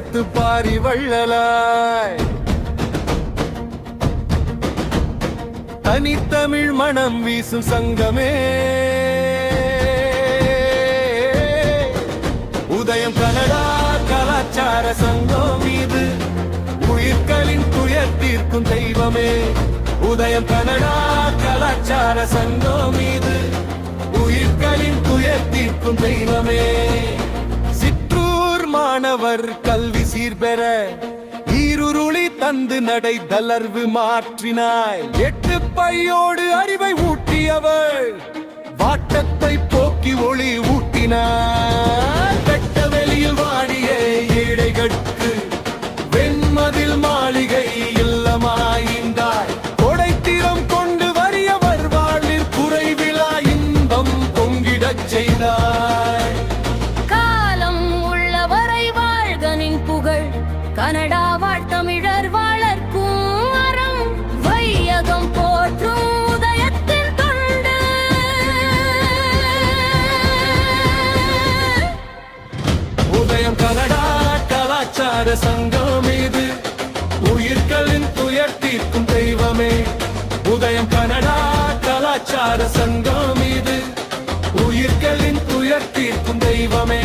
தேசத்து பாரி வள்ளலாய் தனித்தமிழ் மனம் வீசும் சங்கமே உதயம் கனடா கலாச்சார சங்கம் மீது உயிர்களின் துயர் தீர்க்கும் தெய்வமே உதயம் கனடா கலாச்சார சங்கம் மீது உயிர்களின் துயர் தீர்க்கும் தெய்வமே சிற்றூர் மாணவர் கல்வி சீர்பெற ஈருருளி தந்து நடை தளர்வு மாற்றினாய் 8 பையோடு அறிவை ஊட்டியவள் வாட்டத்தை போக்கி ஒளி ஊட்டினார் வெட்ட வெளியில் வாடிய ஏழைகட்கு வெண்மதில் மாளிகை இல்லமாய்ந்தாய் கொடைத்திறம் கொண்டு வறியவர் வாழ்வில் குறைவிலா இன்பம் பொங்கிடச் செய்தாய் காலம் உள்ளவரை வாழ்கனின் புகழ் கனடா வாழ்த்தமிழர் வளர்க்கும் அறம் வையகம் போற்றும் உதயத்தின் தொண்டு உதயம் கனடா கலாச்சார சங்கம் மீது உயிர்களின் துயர் தீர்க்கும் தெய்வமே உதயம் கனடா கலாச்சார சங்கம் மீது உயிர்களின் துயர் தீர்க்கும் தெய்வமே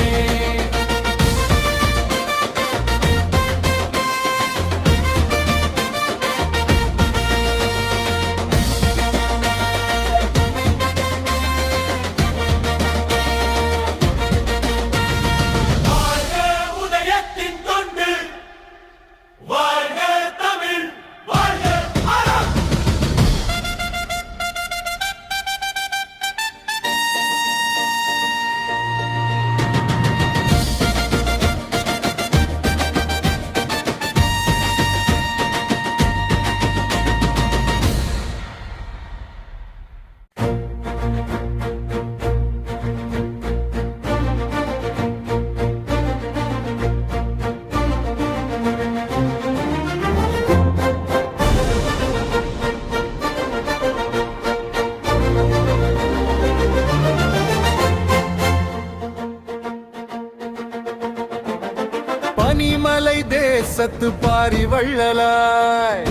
பனிமலை தேசத்து பாரி வள்ளலாய்